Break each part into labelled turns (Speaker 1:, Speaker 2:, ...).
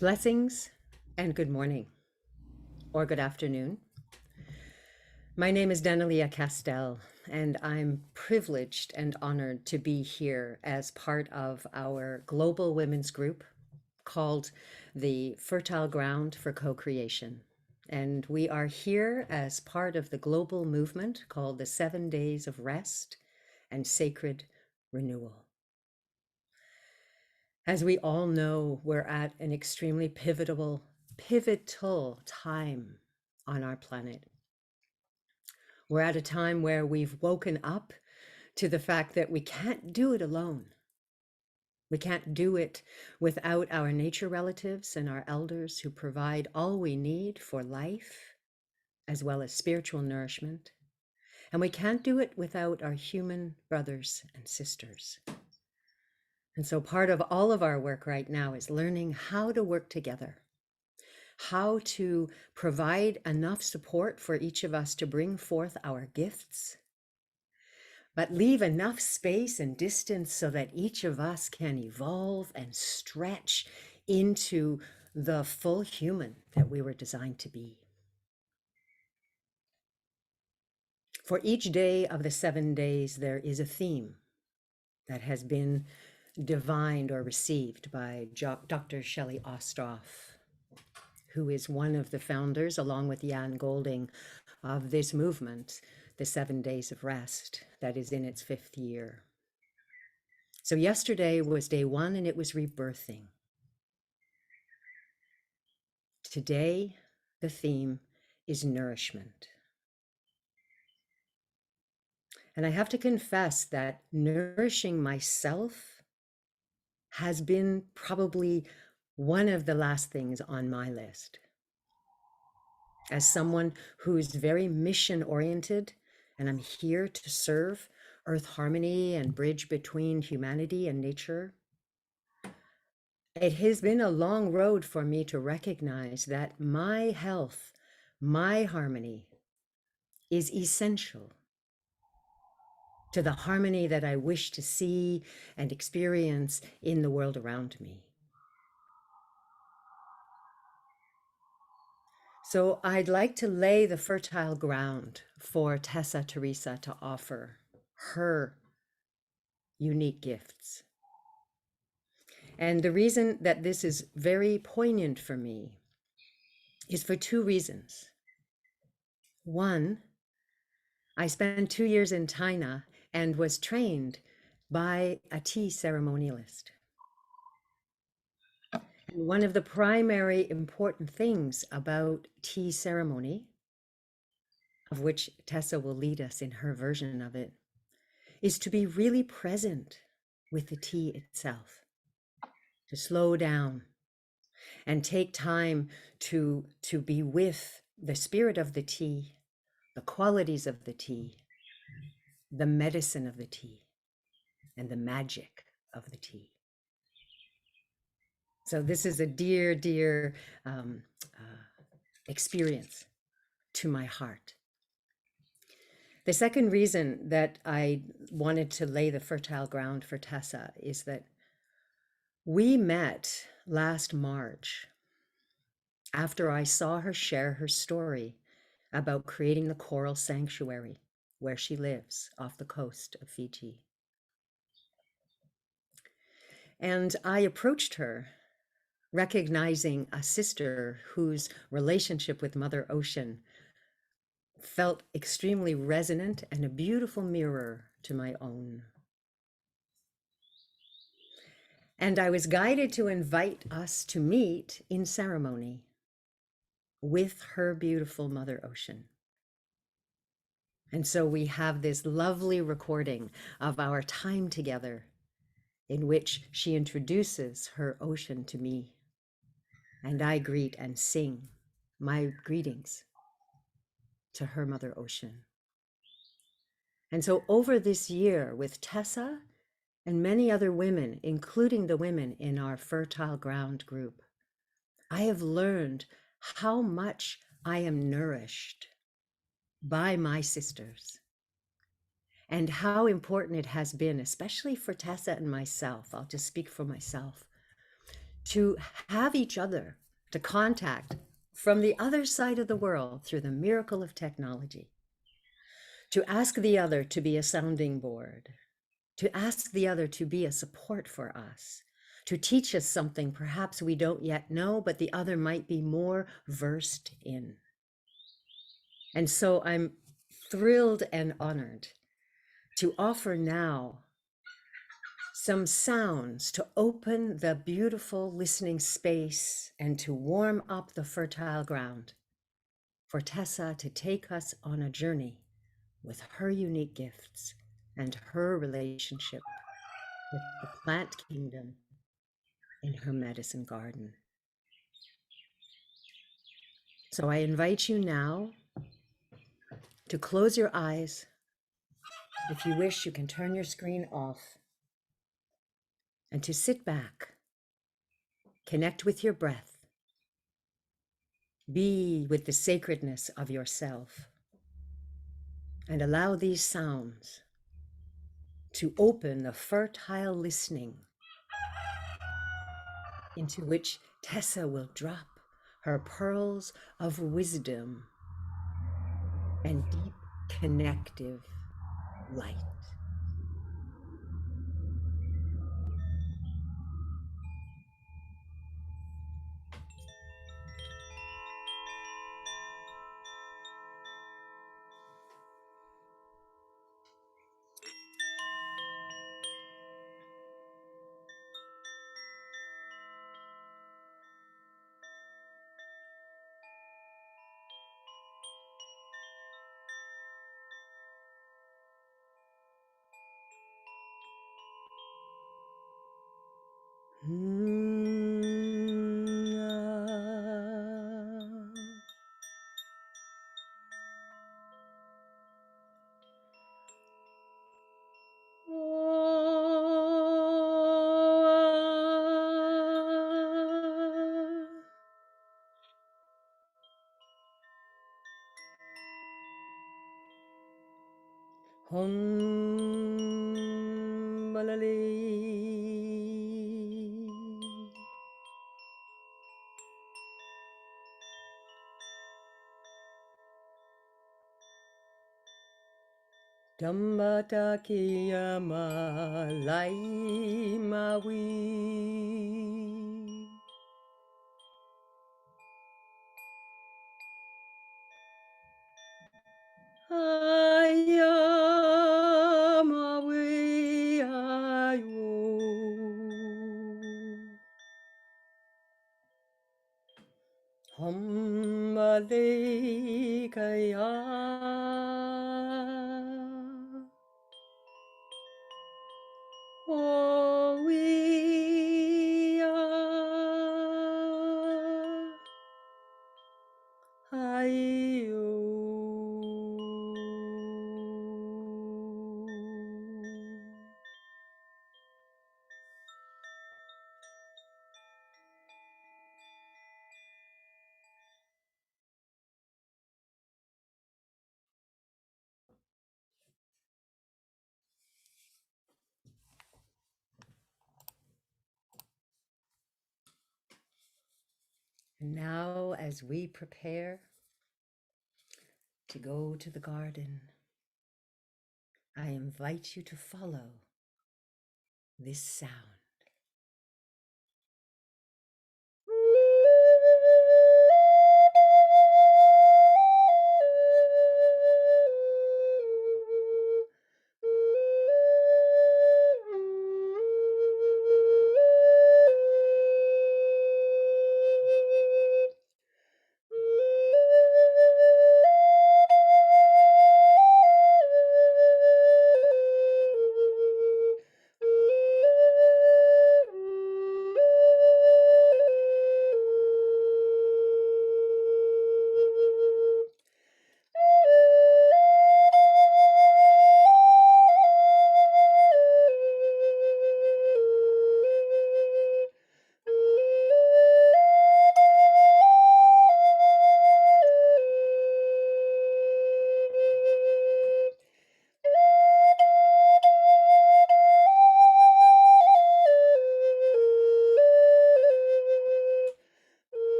Speaker 1: Blessings and good morning or good afternoon. My name is Danalia Castell, and I'm privileged and honored to be here as part of our global women's group called the Fertile Ground for Co-Creation. And we are here as part of the global movement called the 7 Days of Rest and Sacred Renewal. As we all know, we're at an extremely pivotal time on our planet. We're at a time where we've woken up to the fact that we can't do it alone. We can't do it without our nature relatives and our elders who provide all we need for life, as well as spiritual nourishment. And we can't do it without our human brothers and sisters. And so part of all of our work right now is learning how to work together, how to provide enough support for each of us to bring forth our gifts, but leave enough space and distance so that each of us can evolve and stretch into the full human that we were designed to be. For each day of the 7 days, there is a theme that has been divined or received by Dr. Shelley Ostroff, who is one of the founders, along with Jan Golding, of this movement, the 7 Days of Rest, that is in its 5th year. So yesterday was day 1 and it was rebirthing. Today, the theme is nourishment. And I have to confess that nourishing myself has been probably one of the last things on my list. As someone who's very mission oriented, and I'm here to serve earth harmony and bridge between humanity and nature, it has been a long road for me to recognize that my health, my harmony is essential to the harmony that I wish to see and experience in the world around me. So I'd like to lay the fertile ground for TessaTheresa to offer her unique gifts. And the reason that this is very poignant for me is for 2 reasons. One, I spent 2 years in China and was trained by a tea ceremonialist. And one of the primary important things about tea ceremony, of which Tessa will lead us in her version of it, is to be really present with the tea itself, to slow down and take time to be with the spirit of the tea, the qualities of the tea, the medicine of the tea, and the magic of the tea. So this is a dear, dear experience to my heart. The second reason that I wanted to lay the fertile ground for Tessa is that we met last March after I saw her share her story about creating the coral sanctuary where she lives off the coast of Fiji. And I approached her, recognizing a sister whose relationship with Mother Ocean felt extremely resonant and a beautiful mirror to my own. And I was guided to invite us to meet in ceremony with her beautiful Mother Ocean. And so we have this lovely recording of our time together in which she introduces her ocean to me. And I greet and sing my greetings to her Mother Ocean. And so over this year with Tessa and many other women, including the women in our Fertile Ground group, I have learned how much I am nourished by my sisters and how important it has been, especially for Tessa and myself, I'll just speak for myself, to have each other, to contact from the other side of the world through the miracle of technology, to ask the other to be a sounding board, to ask the other to be a support for us, to teach us something perhaps we don't yet know, but the other might be more versed in. And so I'm thrilled and honored to offer now some sounds to open the beautiful listening space and to warm up the fertile ground for Tessa to take us on a journey with her unique gifts and her relationship with the plant kingdom in her medicine garden. So I invite you now to close your eyes. If you wish, you can turn your screen off and to sit back, connect with your breath, be with the sacredness of yourself, and allow these sounds to open the fertile listening into which Tessa will drop her pearls of wisdom and deep connective light. Hum balali. Dambata kiyama lai mawi. Ayamawi ayu. Hambali kaya. Oh, we are. And now, as we prepare to go to the garden, I invite you to follow this sound.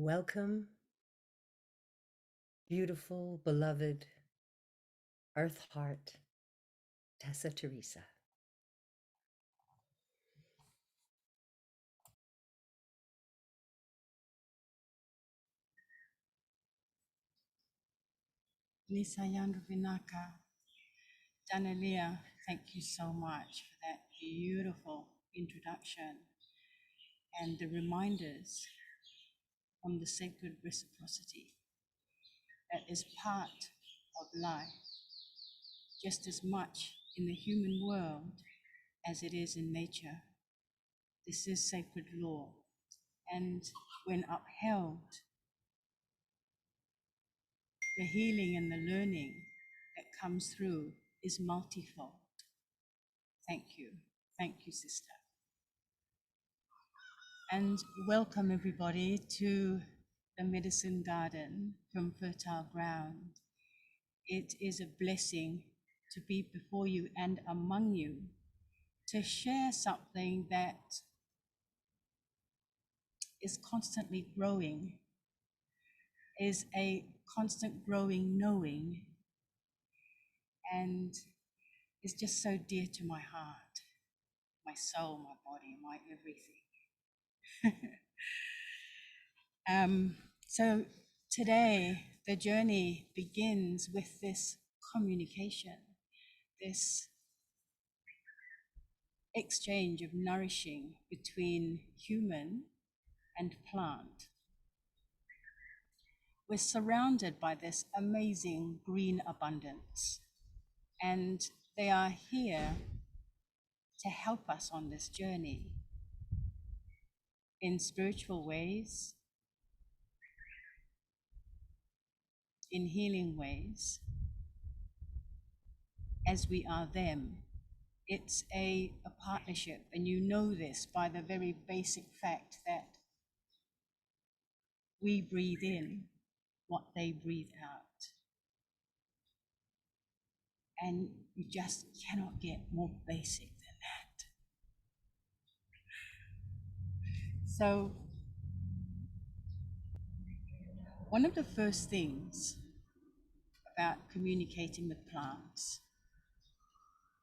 Speaker 1: Welcome, beautiful, beloved Earth Heart, TessaTheresa.
Speaker 2: Nisayan Vinaka, Danelia, thank you so much for that beautiful introduction and the reminders on the sacred reciprocity that is part of life, just as much in the human world as it is in nature. This is sacred law, and when upheld, the healing and the learning that comes through is multifold. Thank you. Thank you, sister. And welcome everybody to the Medicine Garden from Fertile Ground. It is a blessing to be before you and among you to share something that is constantly growing, is a constant growing knowing, and is just so dear to my heart, my soul, my body, my everything. So today, the journey begins with this communication, this exchange of nourishing between human and plant. We're surrounded by this amazing green abundance, and they are here to help us on this journey in spiritual ways, in healing ways, as we are them. It's a partnership, and you know this by the very basic fact that we breathe in what they breathe out. And you just cannot get more basic than that. So, one of the first things about communicating with plants,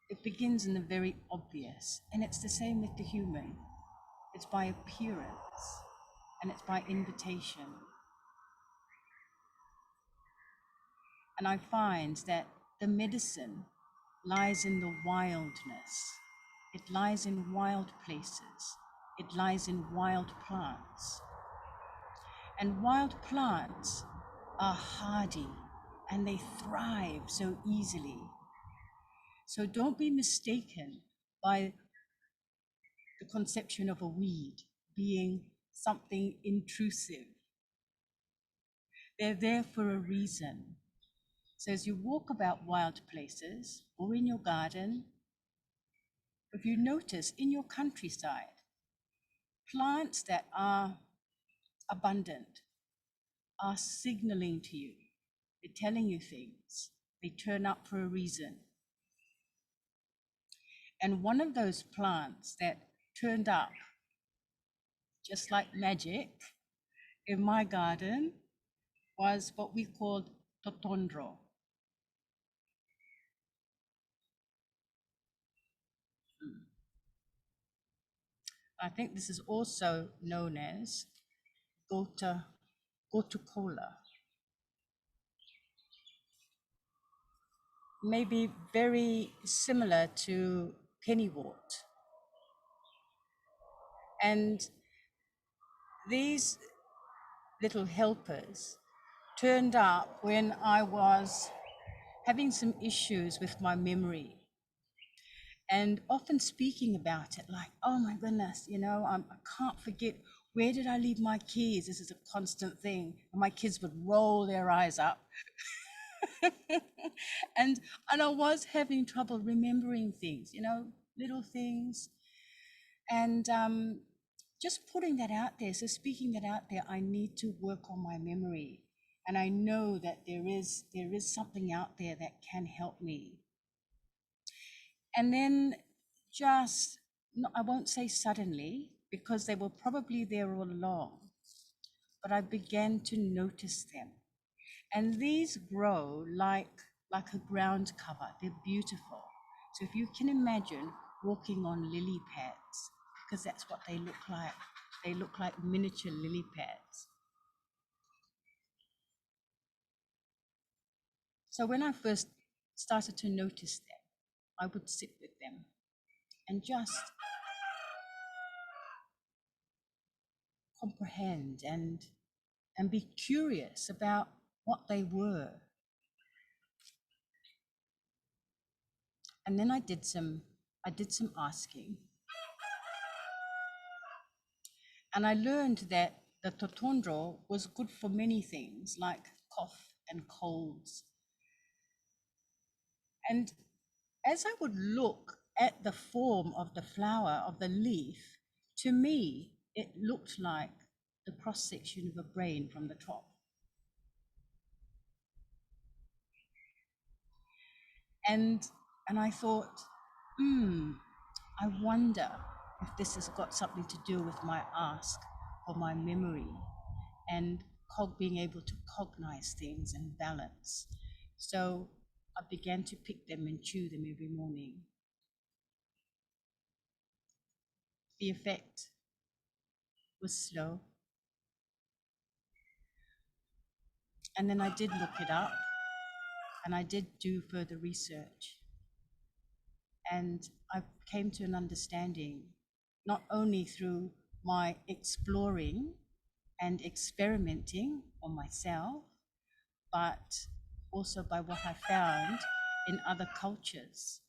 Speaker 2: it begins in the very obvious, and it's the same with the human. It's by appearance, and it's by invitation. And I find that the medicine lies in the wildness. It lies in wild places. It lies in wild plants. And wild plants are hardy and they thrive so easily. So don't be mistaken by the conception of a weed being something intrusive. They're there for a reason. So as you walk about wild places or in your garden, if you notice in your countryside, plants that are abundant are signaling to you. They're telling you things. They turn up for a reason. And one of those plants that turned up just like magic in my garden was what we called totondro. I think this is also known as gotukola. Maybe very similar to pennywort. And these little helpers turned up when I was having some issues with my memory and often speaking about it like, oh my goodness, I can't forget, where did I leave my keys? This is a constant thing. And my kids would roll their eyes up. and I was having trouble remembering things, little things. And just putting that out there, so speaking that out there, I need to work on my memory. And I know that there is something out there that can help me. And then just, I won't say suddenly, because they were probably there all along, but I began to notice them. And these grow like a ground cover. They're beautiful. So if you can imagine walking on lily pads, because that's what they look like. They look like miniature lily pads. So when I first started to notice them, I would sit with them and just comprehend and be curious about what they were. And then I did some asking. And I learned that the totondro was good for many things like cough and colds. And as I would look at the form of the flower, of the leaf, to me, it looked like the cross section of a brain from the top. And I thought, I wonder if this has got something to do with my ask or my memory and being able to cognize things and balance. So I began to pick them and chew them every morning. The effect was slow. And then I did look it up and I did do further research. And I came to an understanding, not only through my exploring and experimenting on myself, but also by what I found in other cultures.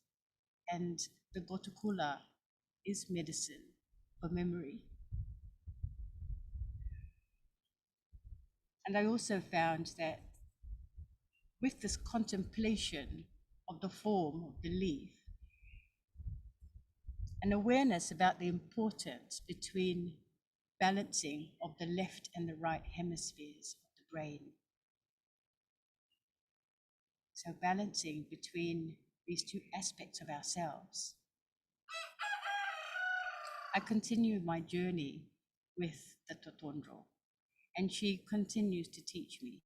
Speaker 2: And the gotukula is medicine for memory. And I also found that with this contemplation of the form of the leaf, an awareness about the importance between balancing of the left and the right hemispheres of the brain. So balancing between these two aspects of ourselves. I continue my journey with the totondro, and she continues to teach me.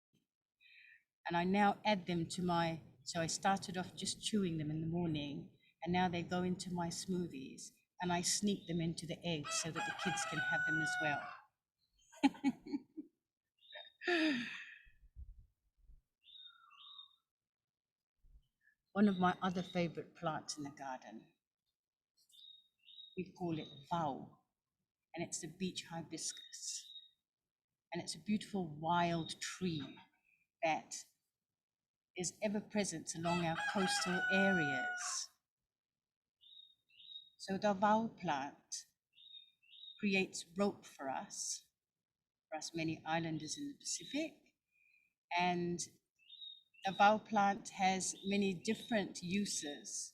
Speaker 2: And I now add them to so I started off just chewing them in the morning, and now they go into my smoothies, and I sneak them into the eggs so that the kids can have them as well. One of my other favorite plants in the garden, we call it Vowel, and it's the beach hibiscus. And it's a beautiful wild tree that is ever present along our coastal areas. So the Vowel plant creates rope for us many islanders in the Pacific. And the Vowel plant has many different uses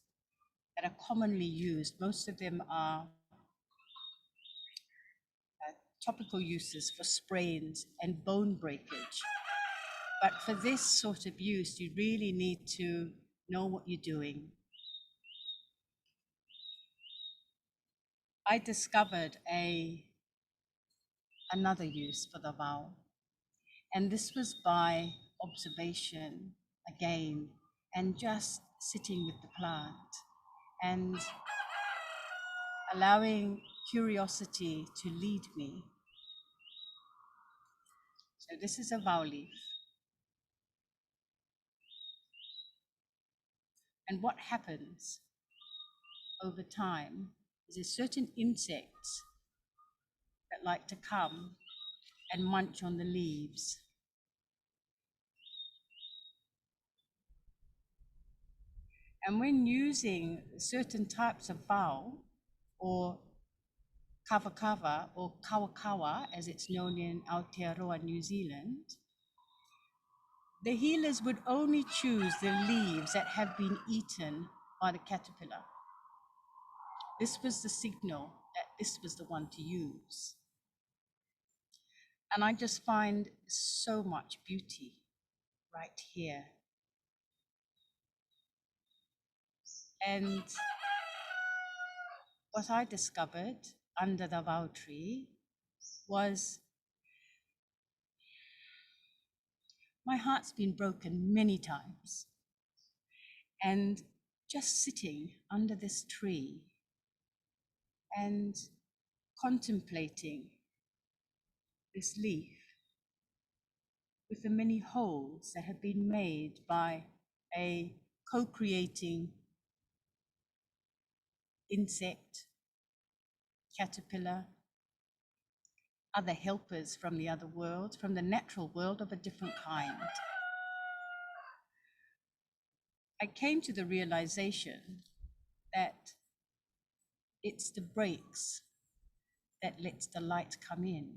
Speaker 2: that are commonly used. Most of them are topical uses for sprains and bone breakage. But for this sort of use, you really need to know what you're doing. I discovered another use for the vowel, and this was by observation again, and just sitting with the plant and allowing curiosity to lead me. So this is a vowel leaf. And what happens over time is there's certain insects that like to come and munch on the leaves. And when using certain types of vowel, or kava or kawa as it's known in Aotearoa, New Zealand, the healers would only choose the leaves that have been eaten by the caterpillar. This was the signal that this was the one to use. And I just find so much beauty right here. And what I discovered under the vowel tree was My heart's been broken many times. And just sitting under this tree and contemplating this leaf with the many holes that have been made by a co-creating insect, caterpillar, other helpers from the other world, from the natural world of a different kind. I came to the realization that it's the breaks that lets the light come in.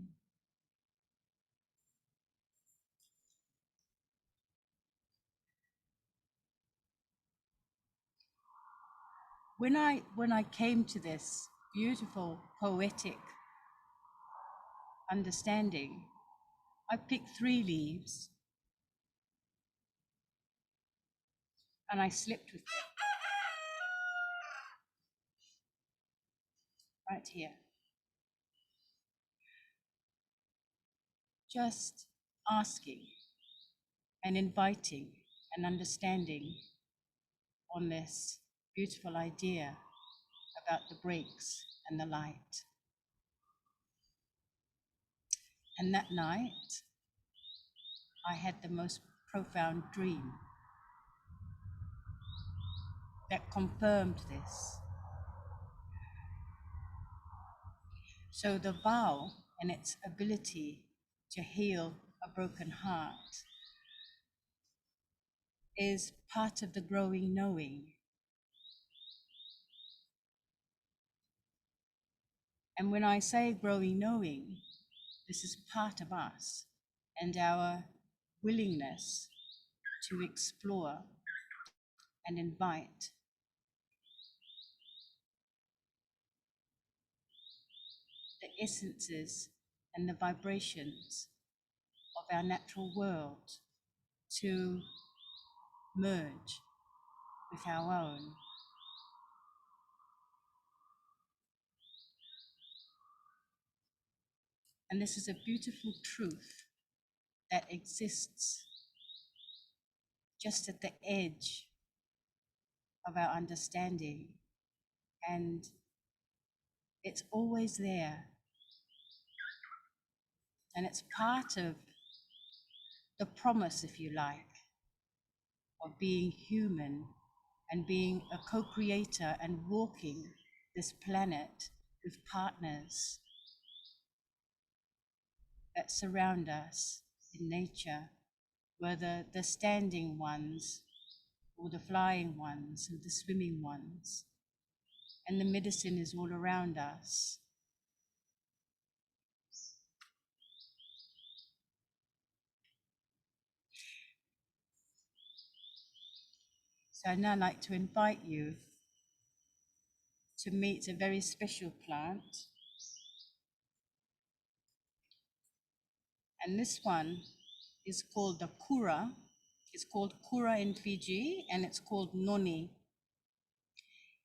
Speaker 2: When I came to this beautiful poetic understanding, I picked 3 leaves and I slept with them right here. Just asking and inviting and understanding on this beautiful idea about the breaks and the light. And that night, I had the most profound dream that confirmed this. So the vow and its ability to heal a broken heart is part of the growing knowing. And when I say growing knowing, this is part of us and our willingness to explore and invite the essences and the vibrations of our natural world to merge with our own. And this is a beautiful truth that exists just at the edge of our understanding. And it's always there. And it's part of the promise, if you like, of being human and being a co-creator and walking this planet with partners that surround us in nature, whether the standing ones or the flying ones or the swimming ones. And the medicine is all around us. So I'd now like to invite you to meet a very special plant. And this one is called the kura. It's called kura in Fiji, and it's called noni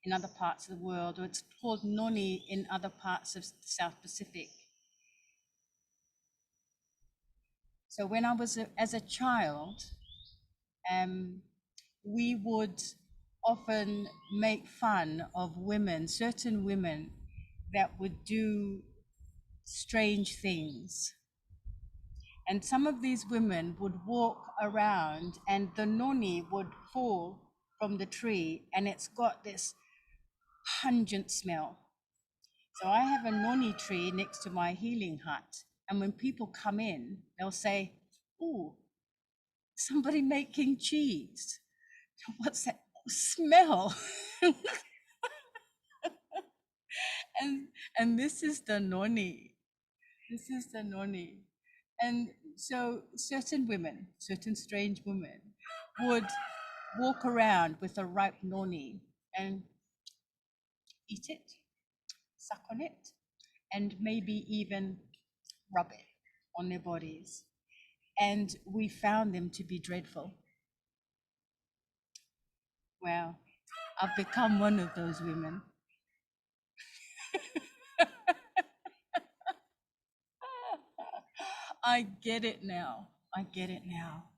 Speaker 2: in other parts of the world, or it's called noni in other parts of the South Pacific. So when I was as a child, we would often make fun of women, certain women that would do strange things. And some of these women would walk around and the noni would fall from the tree and it's got this pungent smell. So I have a noni tree next to my healing hut. And when people come in, they'll say, "Ooh, somebody making cheese. What's that smell?" and this is the noni. This is the noni. And so certain women, certain strange women, would walk around with a ripe noni and eat it, suck on it, and maybe even rub it on their bodies. And we found them to be dreadful. Well, I've become one of those women. I get it now. I get it now.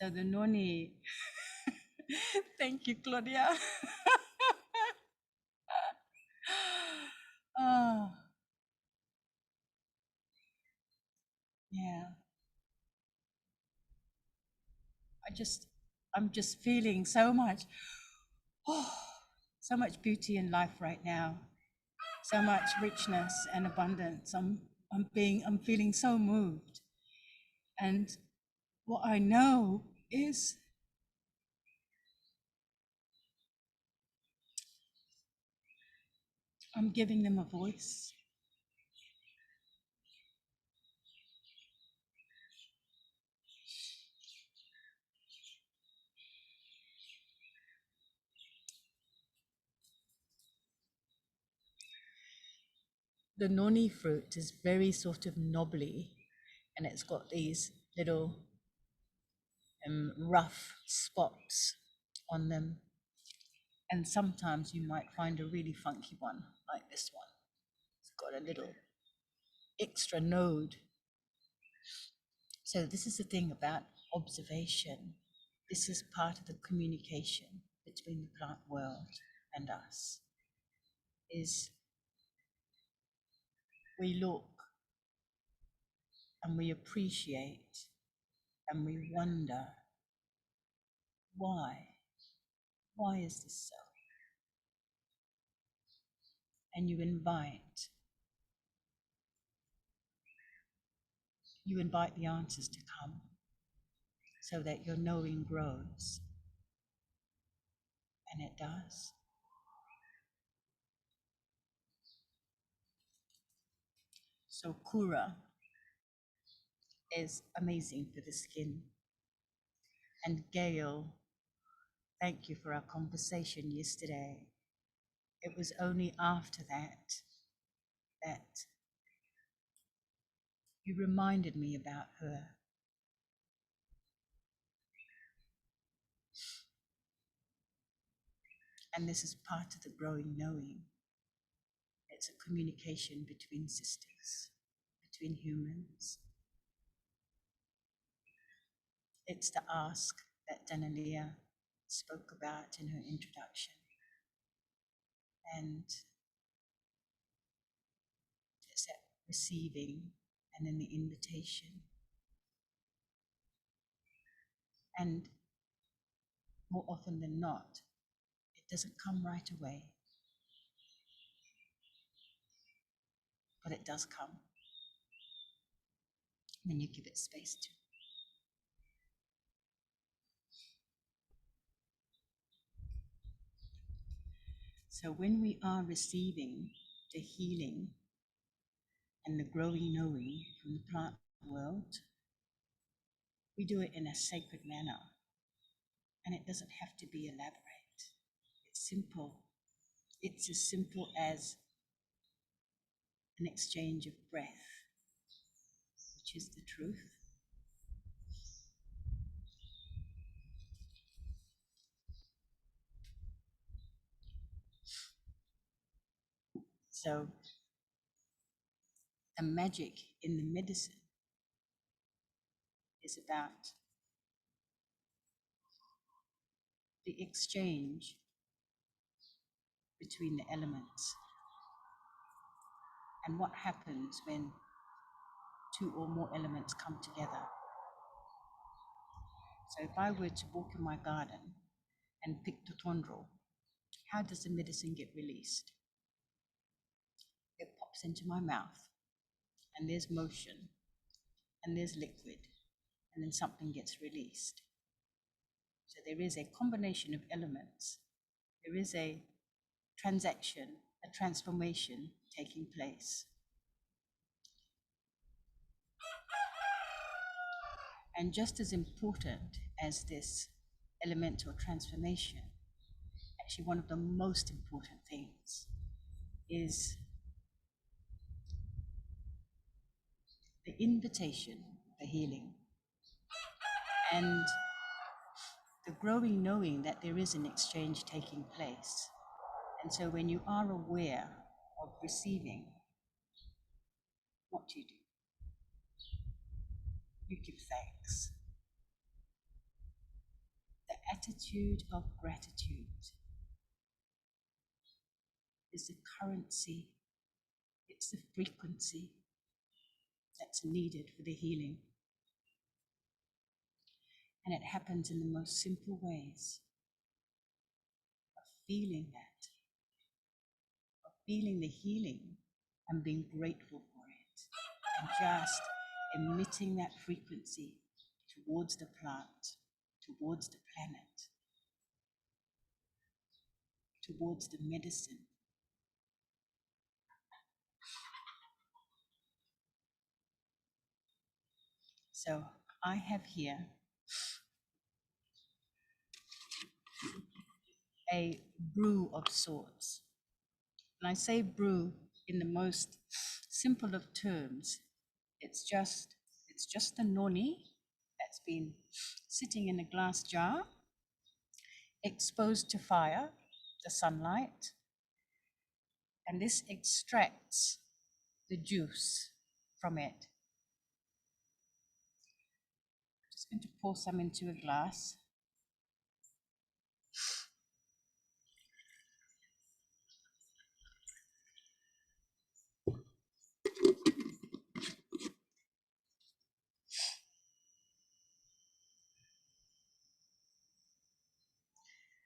Speaker 2: So the noni, thank you, Claudia. Oh, yeah. I'm just feeling so much, oh, so much beauty in life right now, so much richness and abundance. I'm feeling so moved. And what I know is I'm giving them a voice. The noni fruit is very sort of knobbly, and it's got these little rough spots on them. And sometimes you might find a really funky one like this one. It's got a little extra node. So this is the thing about observation. This is part of the communication between the plant world and us, is we look and we appreciate and we wonder, why? Why is this so? And you invite the answers to come so that your knowing grows. And it does. So Kura is amazing for the skin. And Gail, thank you for our conversation yesterday. It was only after that you reminded me about her. And this is part of the growing knowing. It's a communication between sisters, between humans. It's the ask that Danalia spoke about in her introduction. And it's that receiving and then the invitation. And more often than not, it doesn't come right away, but it does come when you give it space to. So when we are receiving the healing and the growing knowing from the plant world, we do it in a sacred manner. And it doesn't have to be elaborate. It's simple. It's as simple as an exchange of breath, which is the truth. So the magic in the medicine is about the exchange between the elements and what happens when two or more elements come together. So if I were to walk in my garden and pick the tondrel, how does the medicine get released? It pops into my mouth, and there's motion, and there's liquid, and then something gets released. So there is a combination of elements. There is a transaction, a transformation taking place. And just as important as this elemental transformation, actually one of the most important things is the invitation for healing and the growing knowing that there is an exchange taking place. And so when you are aware of receiving, what do? You give thanks. attitude of gratitude is the currency, it's the frequency that's needed for the healing. And it happens in the most simple ways of feeling that, of feeling the healing and being grateful for it, and just emitting that frequency towards the plant, towards the planet, towards the medicine. So I have here a brew of sorts. And I say brew in the most simple of terms. It's just the noni that's been sitting in a glass jar, exposed to fire, the sunlight, and this extracts the juice from it. I'm just going to pour some into a glass.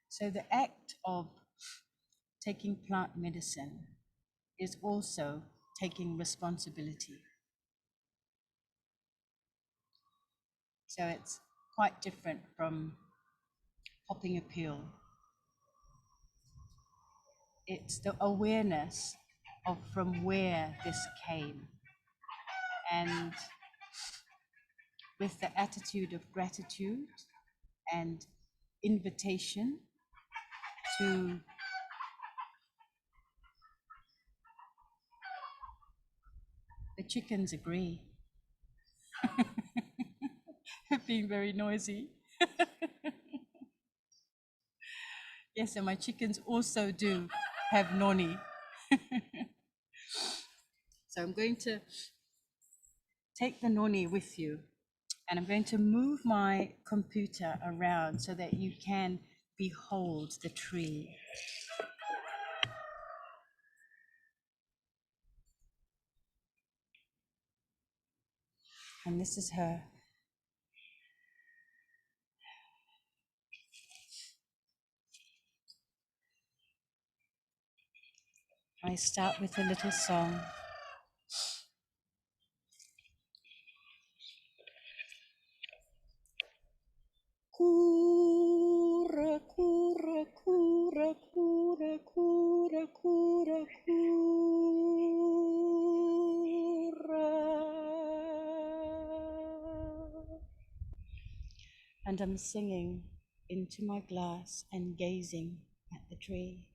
Speaker 2: So the act of taking plant medicine is also taking responsibility. So it's quite different from popping a pill. It's the awareness of from where this came, and with the attitude of gratitude and invitation to the chickens agree. Being very noisy. Yes, and my chickens also do have noni. So I'm going to take the noni with you, and I'm going to move my computer around so that you can behold the tree. And this is her. I start with a little song. Kura, kura, kura, kura, kura, kura, kura. And I'm singing into my glass and gazing at the tree.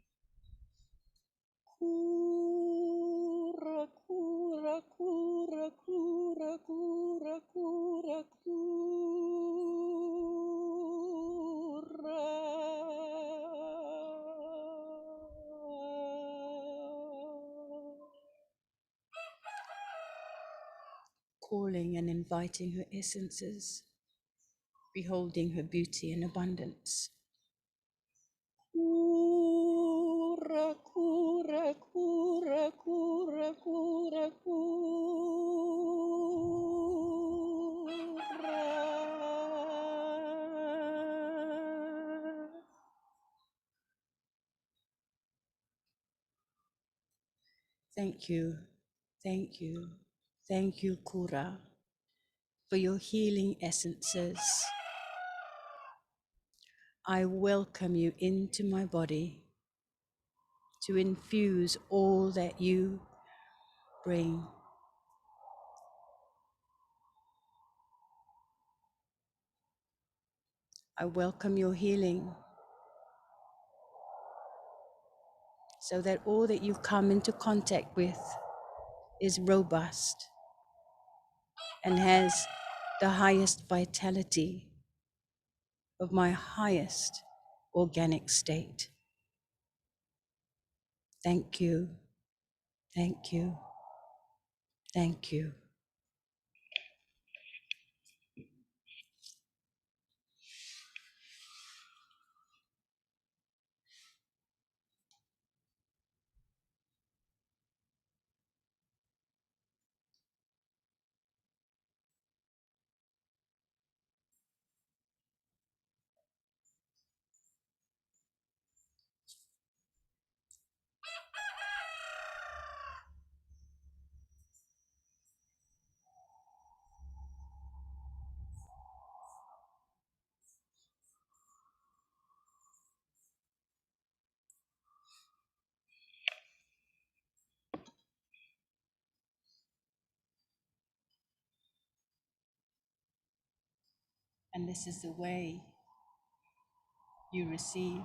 Speaker 2: Kura, kura, kura, kura, kura, kura, kura. Calling and inviting her essences, beholding her beauty and abundance. Kura, kura, kura, kura, kura, kura. Thank you, thank you, thank you, Kura, for your healing essences. I welcome you into my body to infuse all that you bring. I welcome your healing so that all that you come into contact with is robust and has the highest vitality of my highest organic state. Thank you, thank you, thank you. And this is the way you receive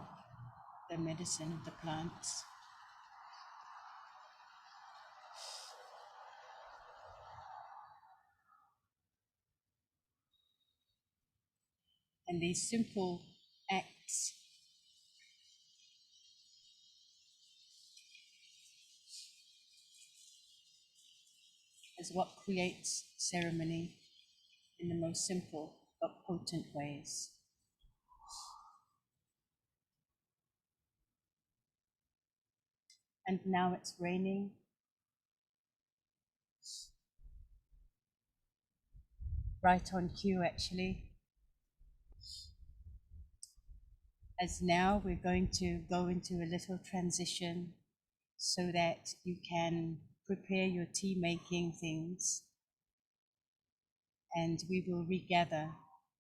Speaker 2: the medicine of the plants. And these simple acts is what creates ceremony in the most simple but potent ways. And now it's raining. Right on cue, actually. As now we're going to go into a little transition so that you can prepare your tea making things, and we will regather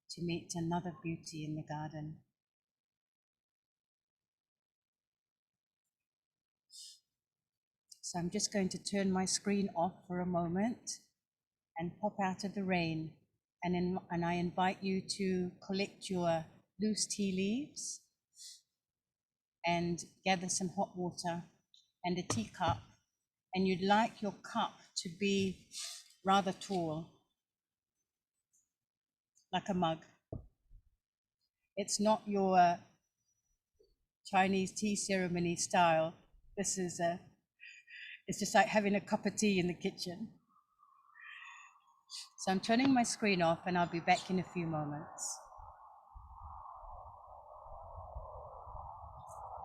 Speaker 2: to meet another beauty in the garden. So I'm just going to turn my screen off for a moment and pop out of the rain. And I invite you to collect your loose tea leaves and gather some hot water and a teacup. And you'd like your cup to be rather tall, like a mug. It's not your Chinese tea ceremony style. This is it's just like having a cup of tea in the kitchen. So I'm turning my screen off and I'll be back in a few moments.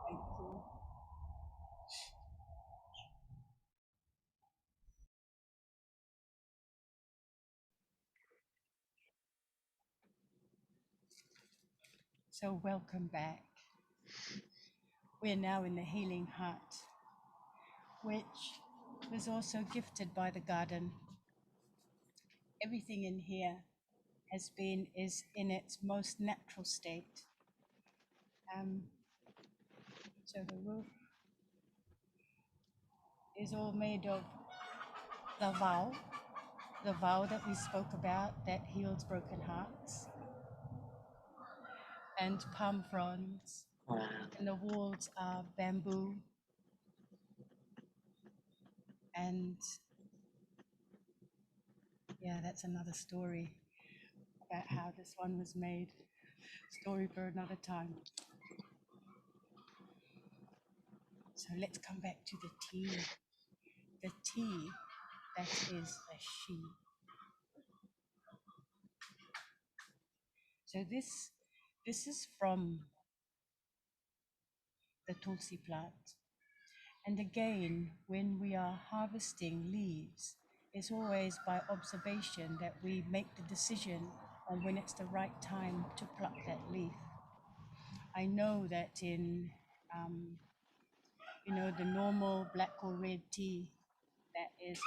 Speaker 2: Thank you. So welcome back. We're now in the healing hut, which was also gifted by the garden. Everything in here is in its most natural state. So the roof is all made of the vow that we spoke about that heals broken hearts, and palm fronds. And the walls are bamboo. And yeah, that's another story about how this one was made. Story for another time. So let's come back to the tea. The tea that is a she. So this is from the Tulsi plant. And again, when we are harvesting leaves, it's always by observation that we make the decision on when it's the right time to pluck that leaf. I know that in the normal black or red tea that is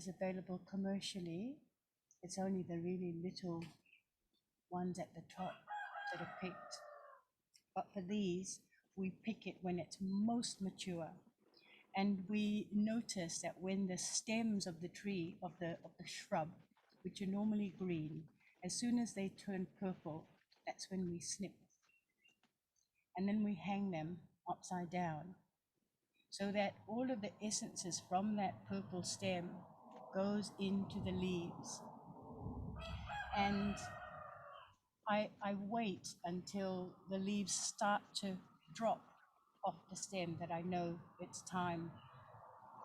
Speaker 2: available commercially, it's only the really little ones at the top that are picked. But for these, we pick it when it's most mature. And we notice that when the stems of the tree, of the shrub, which are normally green, as soon as they turn purple, that's when we snip. And then we hang them upside down so that all of the essences from that purple stem goes into the leaves. And I wait until the leaves start to drop off the stem that I know it's time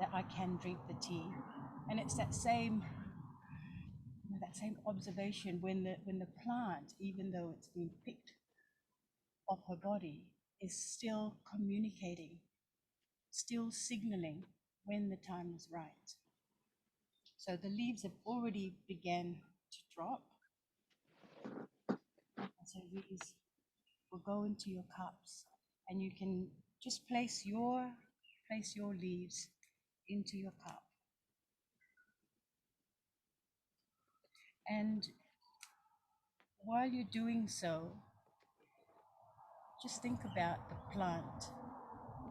Speaker 2: that I can drink the tea. And it's that same observation when the plant, even though it's been picked off her body, is still communicating, still signaling when the time is right. So the leaves have already began to drop. And so these will go into your cups, and you can just place your leaves into your cup. And while you're doing so, just think about the plant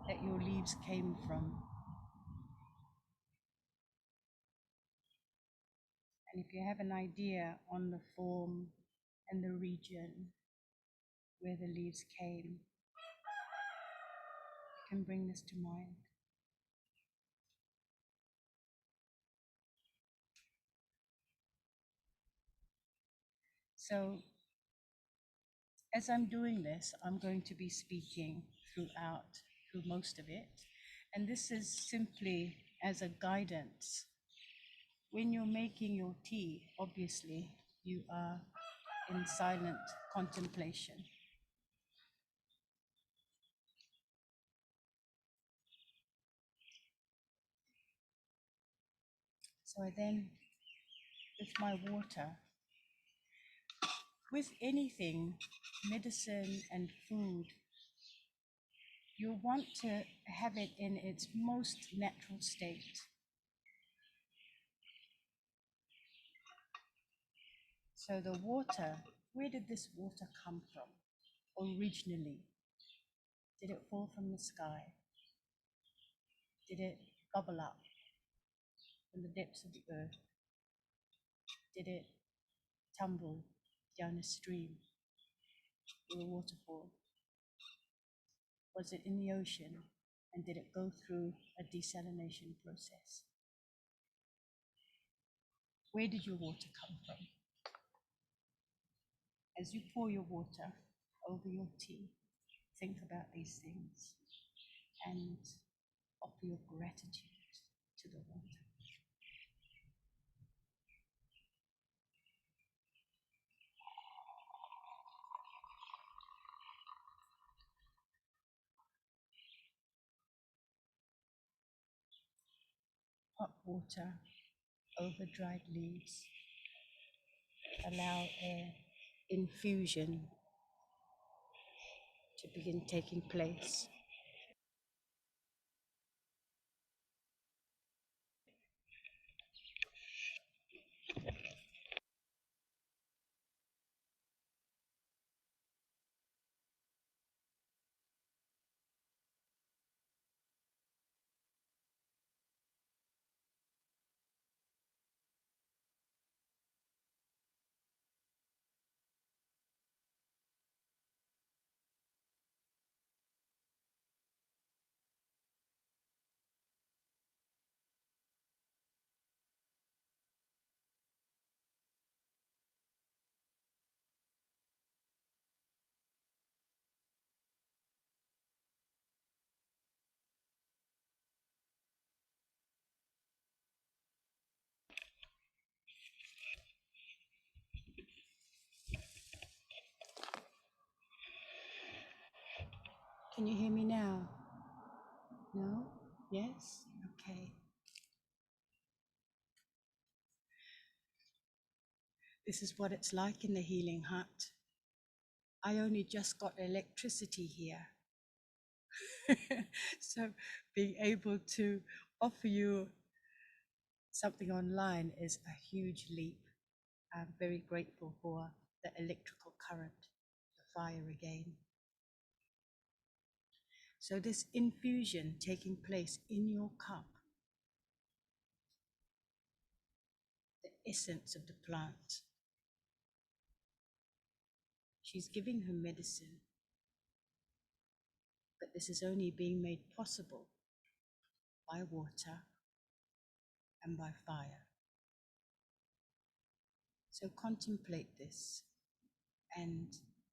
Speaker 2: that your leaves came from. And if you have an idea on the form and the region where the leaves came, you can bring this to mind. So as I'm doing this, I'm going to be speaking through most of it. And this is simply as a guidance. When you're making your tea, obviously, you are in silent contemplation. So I then, with my water, with anything, medicine and food, you want to have it in its most natural state. So the water, where did this water come from originally? Did it fall from the sky? Did it bubble up from the depths of the earth? Did it tumble down a stream or a waterfall? Was it in the ocean, and did it go through a desalination process? Where did your water come from? As you pour your water over your tea, think about these things and offer your gratitude to the water. Hot water over dried leaves. Allow air infusion to begin taking place. Can you hear me now? No? Yes? Okay. This is what it's like in the healing hut. I only just got electricity here. So being able to offer you something online is a huge leap. I'm very grateful for the electrical current, the fire again. So this infusion taking place in your cup, the essence of the plant. She's giving her medicine, but this is only being made possible by water and by fire. So contemplate this and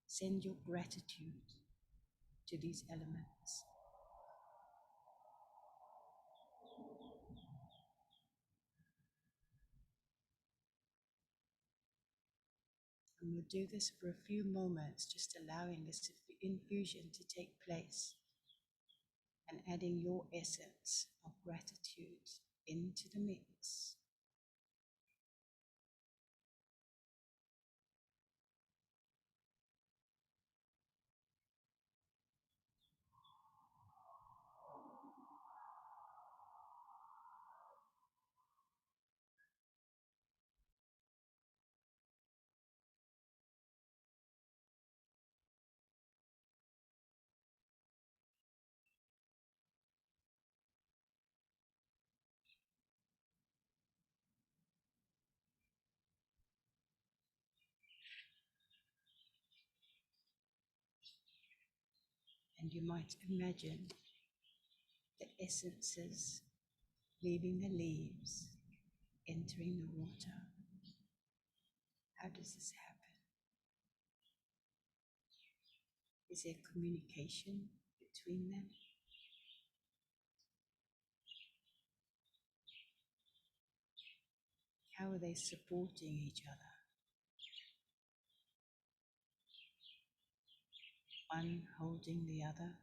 Speaker 2: send your gratitude to these elements. And we'll do this for a few moments, just allowing this infusion to take place and adding your essence of gratitude into the mix. And you might imagine the essences leaving the leaves, entering the water. How does this happen? Is there communication between them? How are they supporting each other? One holding the other.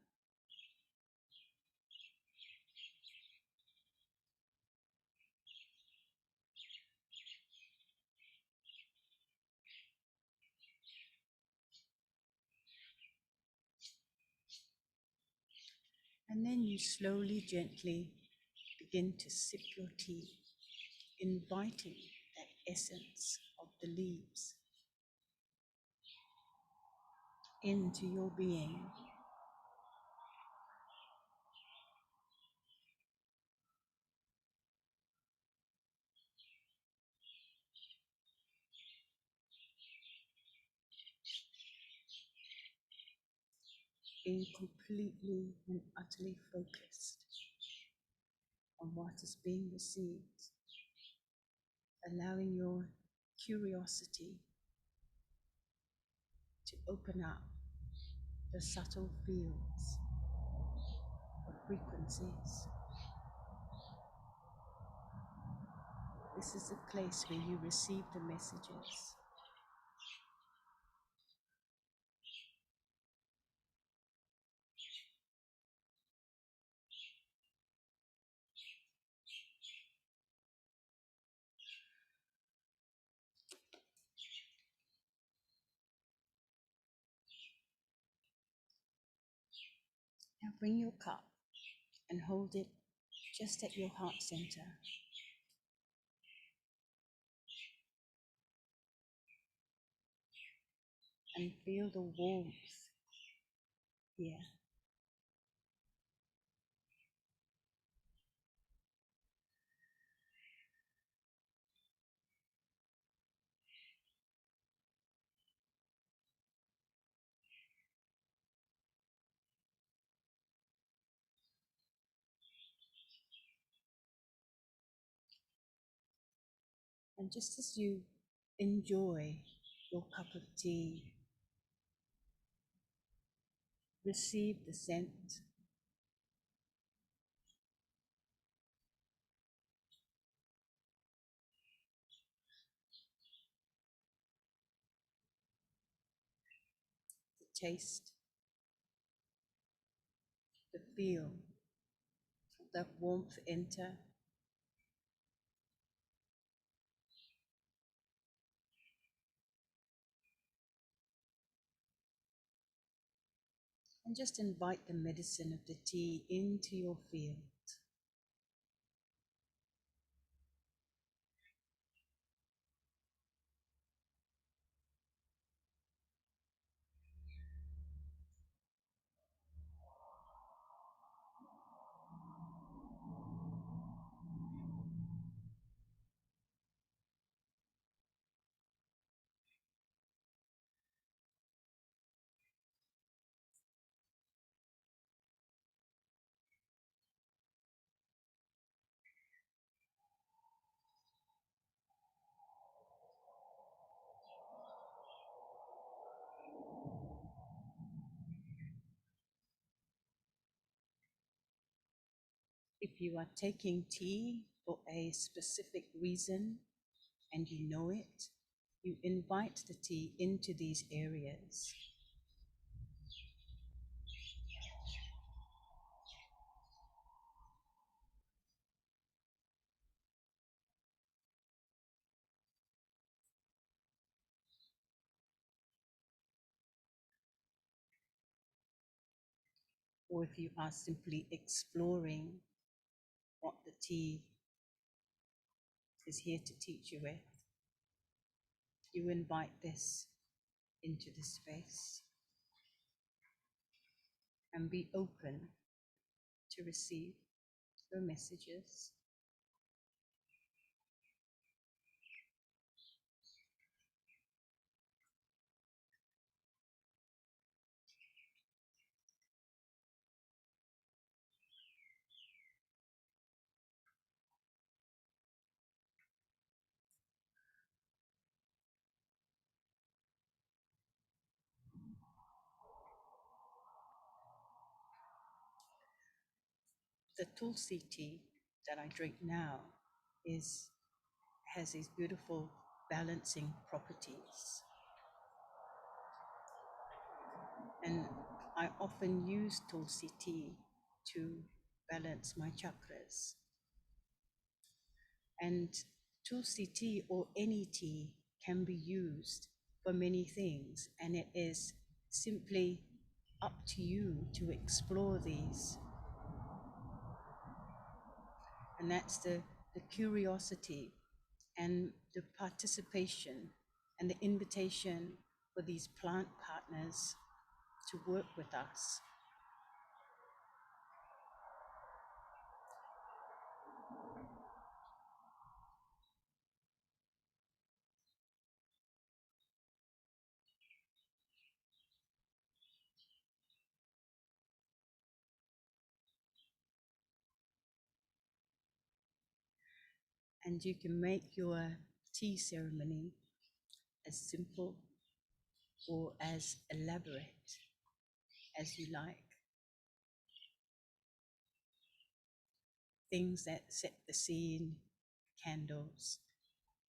Speaker 2: And then you slowly, gently begin to sip your tea, inviting that essence of the leaves into your being. Being completely and utterly focused on what is being received, allowing your curiosity to open up the subtle fields of frequencies. This is a place where you receive the messages. Now bring your cup and hold it just at your heart center. And feel the warmth here. And just as you enjoy your cup of tea, receive the scent, the taste, the feel of that warmth enter. And just invite the medicine of the tea into your field. If you are taking tea for a specific reason and you know it, you invite the tea into these areas. Or if you are simply exploring what the tea is here to teach you with, you invite this into the space and be open to receive the messages. the Tulsi tea that I drink now has these beautiful balancing properties. And I often use Tulsi tea to balance my chakras. And Tulsi tea or any tea can be used for many things, and it is simply up to you to explore these. And that's the curiosity and the participation and the invitation for these plant partners to work with us. And you can make your tea ceremony as simple or as elaborate as you like. Things that set the scene: candles,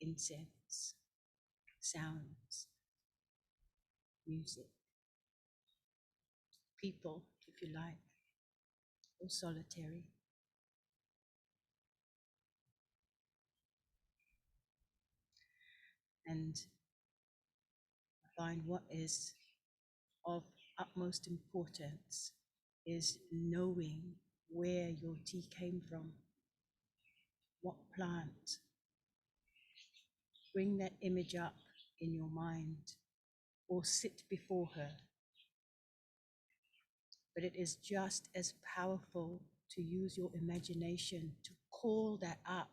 Speaker 2: incense, sounds, music, people, if you like, or solitary. And find what is of utmost importance is knowing where your tea came from, what plant. Bring that image up in your mind or sit before her. But it is just as powerful to use your imagination to call that up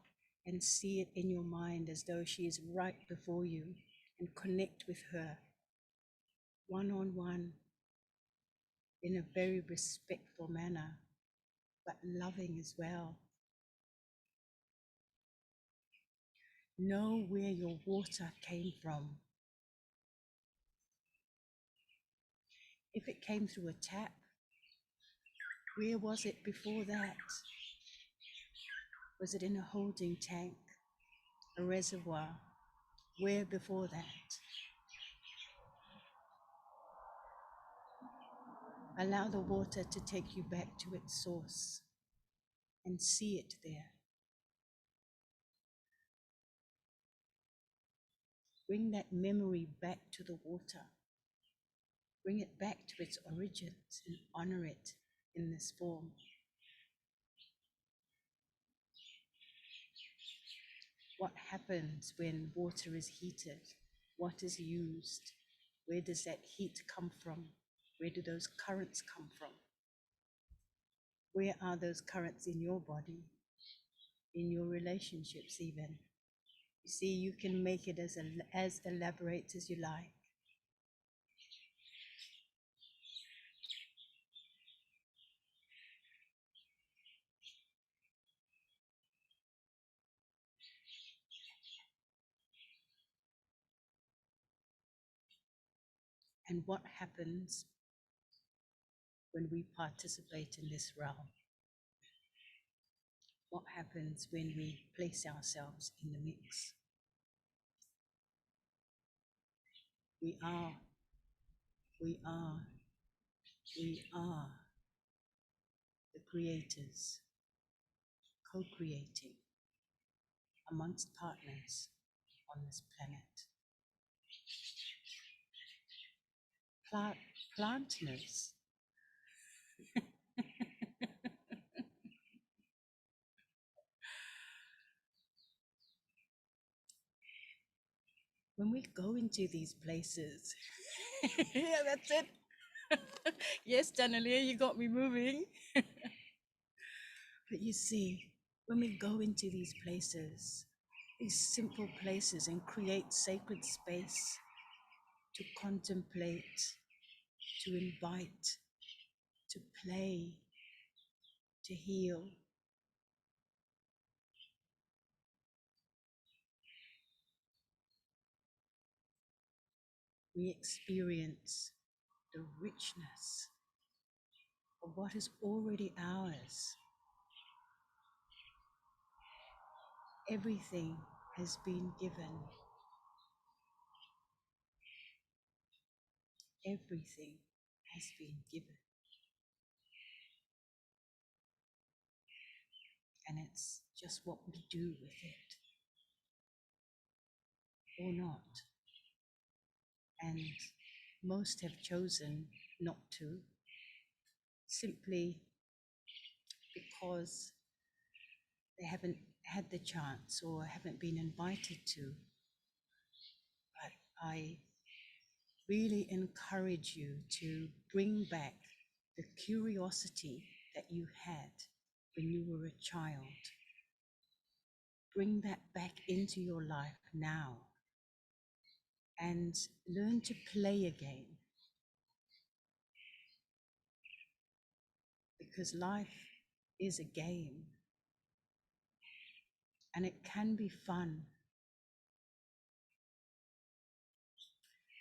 Speaker 2: and see it in your mind as though she is right before you, and connect with her one-on-one in a very respectful manner, but loving as well. Know where your water came from. If it came through a tap, where was it before that? Was it in a holding tank, a reservoir? Where before that? Allow the water to take you back to its source and see it there. Bring that memory back to the water. Bring it back to its origins and honor it in this form. What happens when water is heated? What is used? Where does that heat come from? Where do those currents come from? Where are those currents in your body, in your relationships even? You see, you can make it as elaborate as you like. And what happens when we participate in this realm? What happens when we place ourselves in the mix? We are the creators, co-creating amongst partners on this planet. Plantness. When we go into these places, yeah, that's it. Yes, Danelia, you got me moving. But you see, when we go into these places, these simple places, and create sacred space to contemplate, to invite, to play, to heal, we experience the richness of what is already ours, Everything has been given. Everything has been given. And it's just what we do with it or not. And most have chosen not to, simply because they haven't had the chance or haven't been invited to. But I really encourage you to bring back the curiosity that you had when you were a child. Bring that back into your life now and learn to play again. Because life is a game and it can be fun.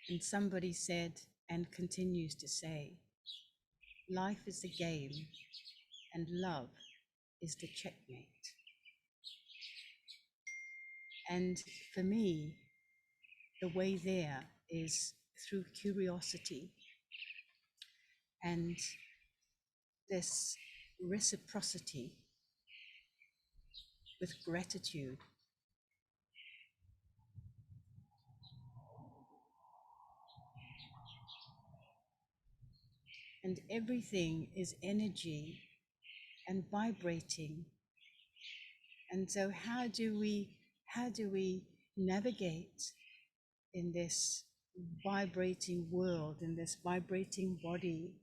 Speaker 2: And somebody said and continues to say, life is a game and love is the checkmate. And for me, the way there is through curiosity and this reciprocity with gratitude. And everything is energy and vibrating. And so how do we navigate in this vibrating world, in this vibrating body?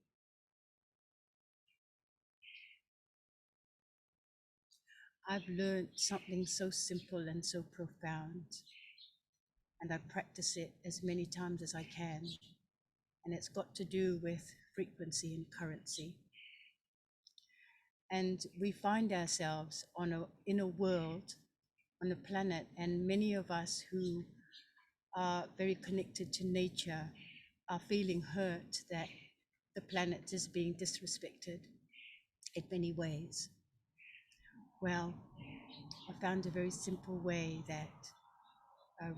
Speaker 2: I've learned something so simple and so profound, and I practice it as many times as I can. And it's got to do with frequency and currency. And we find ourselves in a world, on a planet, and many of us who are very connected to nature are feeling hurt that the planet is being disrespected in many ways. Well, I found a very simple way that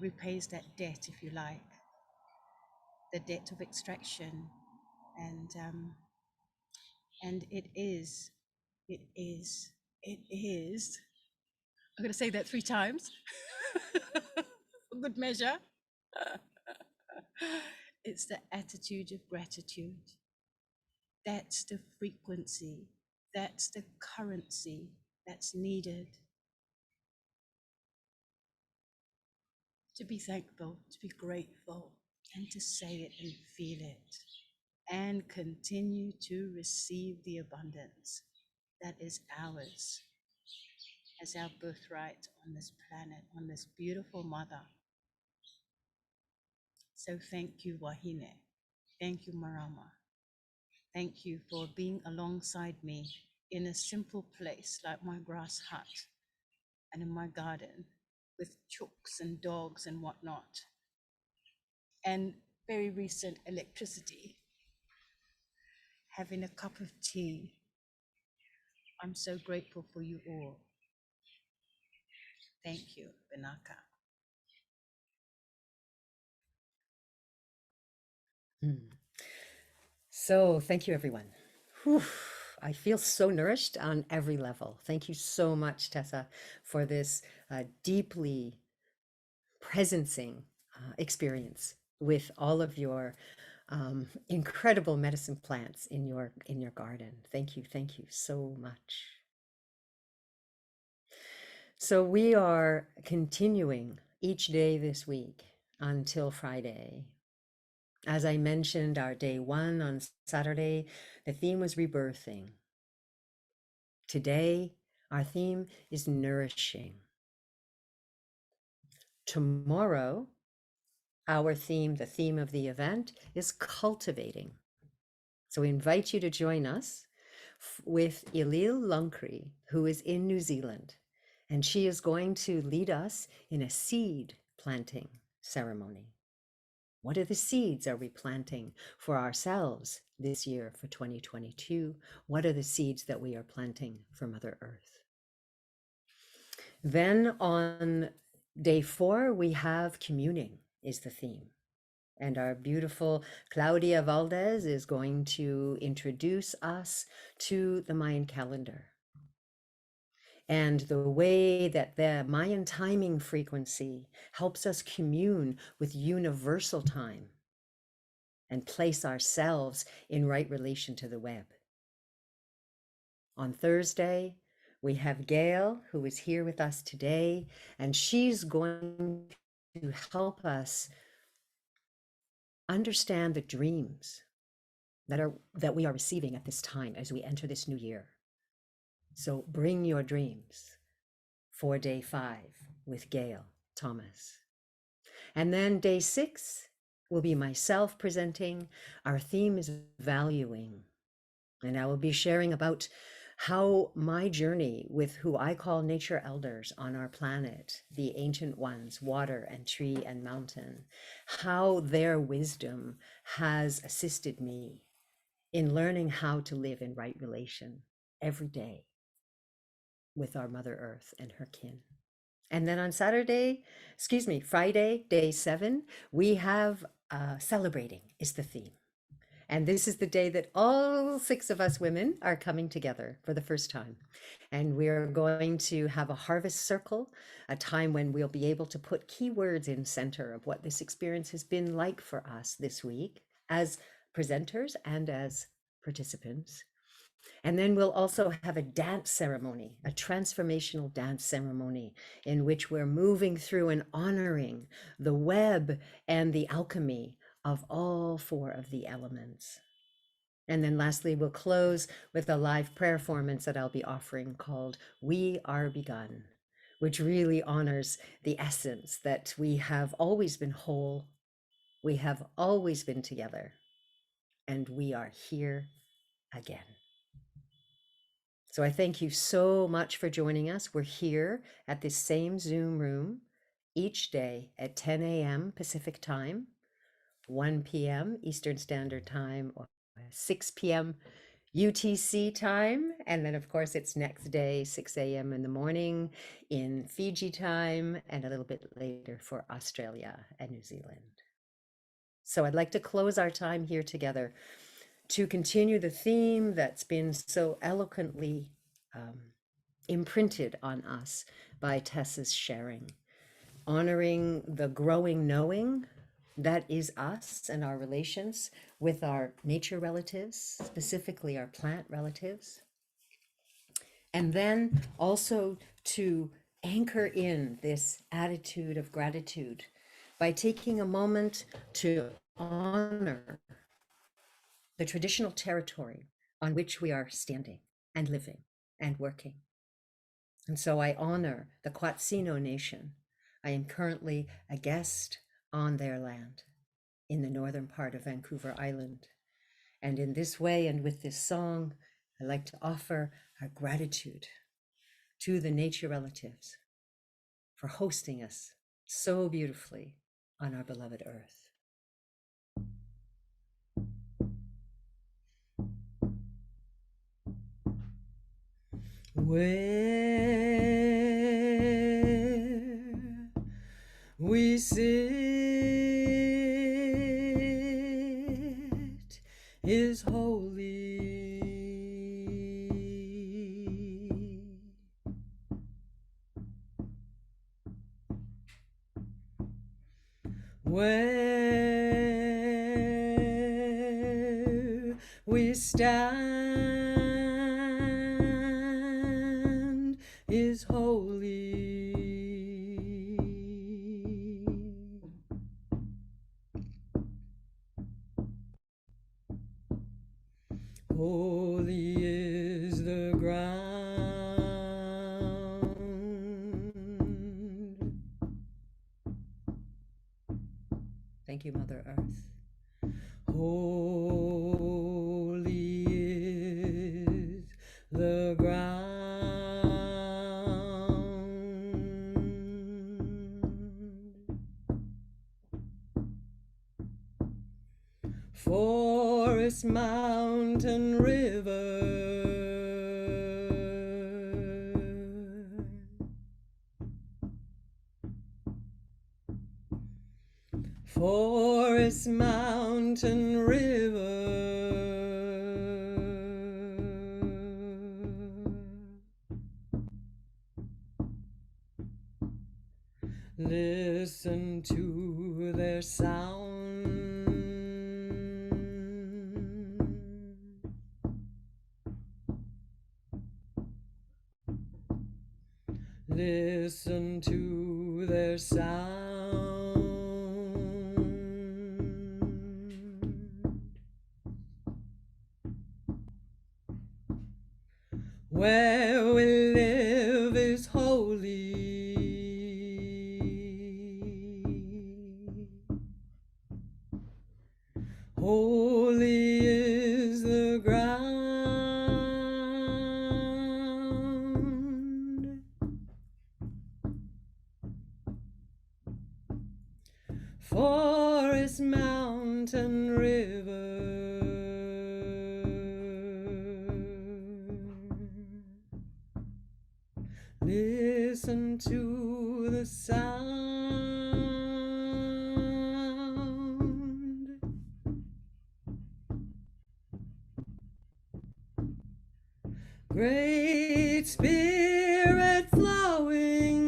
Speaker 2: repays that debt, if you like, the debt of extraction. And it is, I'm going to say that 3 times, for good measure. It's the attitude of gratitude. That's the frequency, that's the currency that's needed to be thankful, to be grateful, and to say it and feel it, and continue to receive the abundance that is ours as our birthright on this planet, on this beautiful mother. So thank you, Wahine. Thank you, Marama. Thank you for being alongside me in a simple place like my grass hut and in my garden with chooks and dogs and whatnot, and very recent electricity, having a cup of tea. I'm so grateful for you all. Thank you, Benaka.
Speaker 1: So thank you, everyone. Whew. I feel so nourished on every level. Thank you so much, Tessa, for this deeply presencing experience with all of your incredible medicine plants in your garden. Thank you so much. So we are continuing each day this week until Friday. As I mentioned, our day 1 on Saturday, the theme was rebirthing. Today, our theme is nourishing. Tomorrow, our theme, the theme of the event, is cultivating. So we invite you to join us with Elil Lunkry, who is in New Zealand, and she is going to lead us in a seed planting ceremony. What are the seeds are we planting for ourselves this year for 2022? What are the seeds that we are planting for Mother Earth? Then on day 4, we have communing is the theme. And our beautiful Claudia Valdez is going to introduce us to the Mayan calendar and the way that the Mayan timing frequency helps us commune with universal time and place ourselves in right relation to the web. On Thursday, we have Gail, who is here with us today, and she's going to help us understand the dreams that we are receiving at this time as we enter this new year. So bring your dreams for day 5 with Gail Thomas. And then day 6 will be myself presenting. Our theme is valuing. And I will be sharing about how my journey with who I call nature elders on our planet, the ancient ones, water and tree and mountain, how their wisdom has assisted me in learning how to live in right relation every day with our Mother Earth and her kin. And then on Friday, day 7, we have celebrating is the theme. And this is the day that all 6 of us women are coming together for the first time. And we're going to have a harvest circle, a time when we'll be able to put keywords in center of what this experience has been like for us this week as presenters and as participants. And then we'll also have a dance ceremony, a transformational dance ceremony in which we're moving through and honoring the web and the alchemy of all 4 of the elements. And then lastly, we'll close with a live prayer performance that I'll be offering called We Are Begun, which really honors the essence that we have always been whole, we have always been together, and we are here again. So I thank you so much for joining us. We're here at this same Zoom room each day at 10 a.m. Pacific time, 1 p.m. Eastern Standard Time, or 6 p.m. UTC time. And then, of course, it's next day, 6 a.m. in the morning in Fiji time, and a little bit later for Australia and New Zealand. So I'd like to close our time here together to continue the theme that's been so eloquently imprinted on us by Tessa's sharing, honoring the growing knowing that is us and our relations with our nature relatives, specifically our plant relatives. And then also to anchor in this attitude of gratitude by taking a moment to honor the traditional territory on which we are standing and living and working. And so I honor the Quatsino Nation. I am currently a guest on their land in the northern part of Vancouver Island. And in this way and with this song, I like to offer our gratitude to the nature relatives for hosting us so beautifully on our beloved earth. Where we sit is holy. Where we stand is holy. Holy is the ground. Thank you, Mother Earth. Holy is the ground. Forest, mountain, river, forest, mountain, river. Listen to their sound. Listen to their sound. Where we live is holy. Holy is the ground. Forest, mountain, river. Listen to the sound. Great Spirit flowing,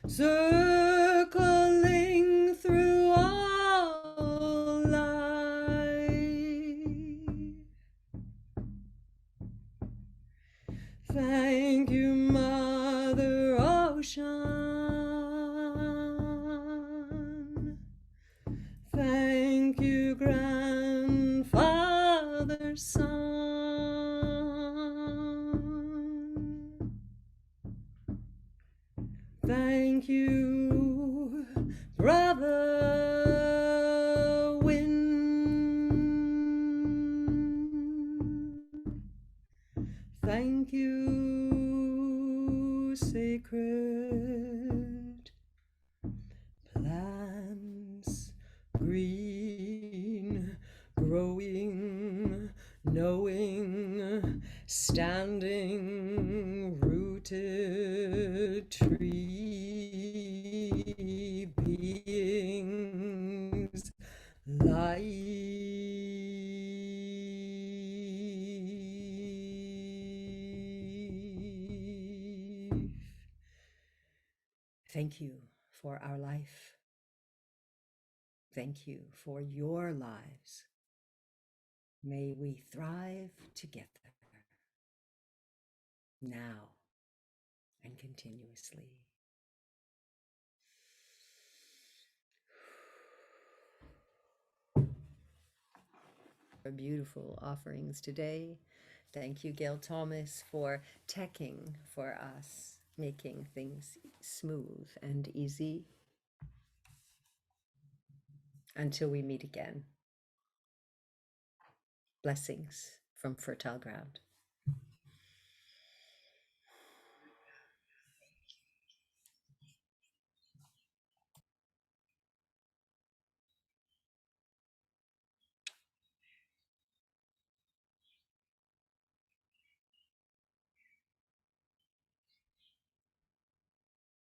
Speaker 1: circling through all life. Thank you, Mother Ocean. Thank you, Grandfather Sun. Thank you, Brother Wind. Thank you, sacred plants, green, growing, knowing, standing, rooted tree beings, life. Thank you for our life. Thank you for your lives. May we thrive together now and continuously. Beautiful offerings today. Thank you, Gail Thomas, for teching for us, making things smooth and easy. Until we meet again. Blessings from fertile ground.